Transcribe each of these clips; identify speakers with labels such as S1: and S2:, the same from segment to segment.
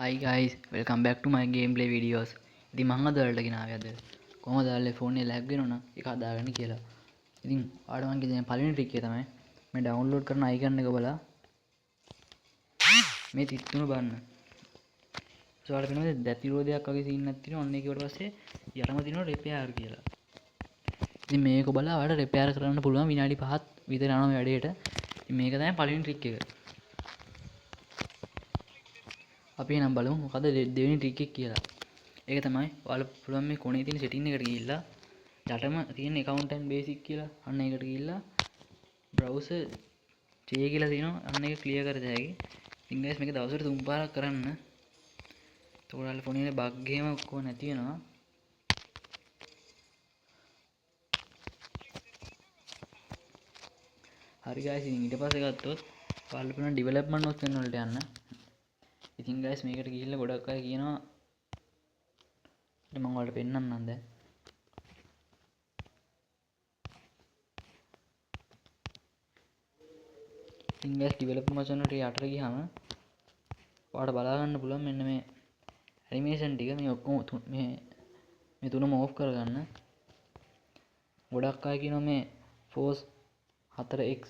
S1: Hi guys, welcome back to my gameplay videos. ඉතින් මම අද ඔයාලට ගෙනාවේ අද කොහොමද ඔයාලේ ෆෝන් එක ලැග් වෙනවනම් ඒක හදාගන්න කියලා. ඉතින් ඔයාලට මම කියන්නේ පළවෙනි ට්‍රික් එක තමයි මේ ඩවුන්ලෝඩ් කරන අයිකන් එක බලලා මේ 33 බලන්න. ඔයාලට පේනවද දැතිරෝධයක් වගේ සීන් එකක් තියෙනවා. ඔන්න ඒකට පස්සේ යටම තියෙනවා රිපෙයාර් කියලා. ඉතින් මේක බලලා ඔයාලට රිපෙයාර් කරන්න පුළුවන් විනාඩි 5ක් විතර යනවා මේ වැඩේට. ඉතින් මේක තමයි පළවෙනි ට්‍රික් එක. අපි නම් බලමු මොකද දෙවෙනි ට්‍රික් එක කියලා. ඒක තමයි ඔයාලා පුළුවන් මේ කොනේ තියෙන setting එකට ගිහිල්ලා යටම තියෙන account and basic කියලා අන්න ඒකට ගිහිල්ලා browser J කියලා තියෙනවා අන්න ඒක clear කරද හැකි. ඉතින් guys මේක දවසට 3 පාරක් කරන්න. එතකොට ඔයාලා ෆෝන් එකේ bug එහෙම ඔක්කොම නැති වෙනවා. හරි guys ඉතින් ඊට පස්සේ ගත්තොත් ඔයාලා පුළුවන් development option වලට යන්න. ඉතින් guys මේකට ගිහිල්ලා ගොඩක් අය කියනවා මම ඔයාලට පෙන්නන්නම් දැන්. ඉතින් guys development option වලට යටට ගියාම ඔයාලට බලා ගන්න පුළුවන් මෙන්න මේ animation ටික මේ ඔක්කොම මේ තුනම off කරගන්න. ගොඩක් අය කියනවා මේ force 4x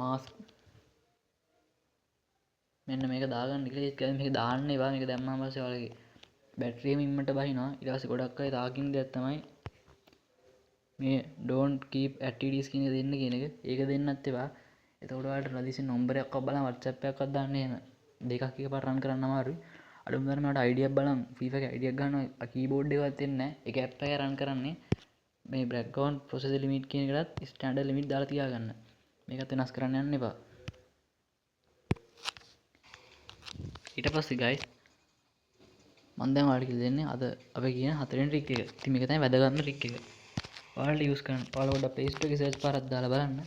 S1: mask මෙන්න මේක දාගන්න කියලා. ඒක මේක දාන්න එපා. මේක දැම්මම පස්සේ ඔයාලගේ බැටරි එක ඉම්මට බහිනවා. ඊට පස්සේ ගොඩක් අය තාකින් දෙයක් තමයි මේ don't keep activities කියන එක දෙන්න කියන එක. ඒක දෙන්නත් එපා. එතකොට ඔයාලට රදිසි නම්බරයක් අක්ක බලන්න WhatsApp එකක් අක්ක දාන්න එහෙම දෙකක් එකපාර රන් කරන්න අමාරුයි. අඩුම තරමේ මට අයිඩියක් බලන්න FIFA එකේ අයිඩියක් ගන්නවා කීබෝඩ් එකවත් එන්නේ නැහැ. ඒක ඇප් එකේ රන් කරන්නේ මේ background processor limit කියන එකටත් standard limit දාලා තියාගන්න. මේකත් වෙනස් කරන්න යන්න එපා. ඊට පස්සේ guys මම දැන් ඔයාලට කියලා දෙන්නේ අද අපි කියන හතරවෙනි ට්‍රික් එක. ඉතින් මේක තමයි වැදගත්ම ට්‍රික් එක. ඔයාලට යූස් කරන්න. ඔයාලා පොඩ්ඩක් Play Store එකේ සර්ච් පාරක් දාලා බලන්න.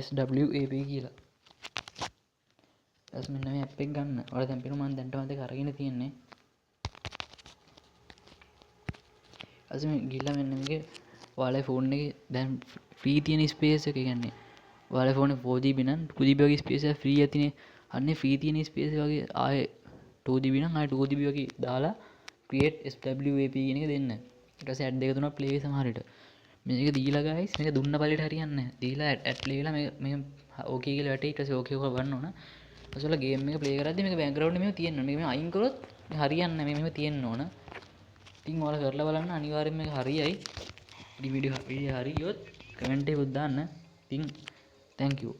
S1: SWAP කියලා. ඊට මෙන්න මේ ඇප් එක ගන්න. ඔයාලා දැන් පිනු මම දැන්ටම දෙක අරගෙන තියෙන්නේ. අද මේ ගිහලා මෙන්න මේකේ ඔයාලේ ෆෝන් එකේ දැන් ෆ්‍රී තියෙන ස්පේස් එක කියන්නේ ඔයාලේ ෆෝන් එක 4GB නම් 2GB වගේ ස්පේස් එක ෆ්‍රී එක තියෙන. අන්නේ ෆ්‍රී තියෙන ස්පේස් එක වගේ ආයේ 2GB නම් ආයේ 2GB වගේ දාලා create SWAP කියන එක දෙන්න. ඊට පස්සේ ඇඩ් දෙක තුනක් ප්ලේ වෙයි සමහර විට. මේක දීලා guys මේක දුන්න පළියට හරියන්නේ නැහැ. දීලා ඇඩ් ප්ලේ වෙලා මේ ඕකේ කියලා වැටේ. ඊට පස්සේ ඕකේ එක ගන්න ඕන. ඊට පස්සේ ගේම් එක ප්ලේ කරද්දි මේක බෑග්ග්‍රවුන්ඩ් එකේ මේක තියෙන්න ඕන. මේක අයින් කරොත් හරියන්නේ නැහැ. මේක තියෙන්න ඕන. ඉතින් ඔයාලා කරලා බලන්න අනිවාර්යෙන් මේක හරියයි. ඉතින් වීඩියෝ හරි ගියොත් කමෙන්ට් එකකුත් දාන්න. ඉතින් thank you.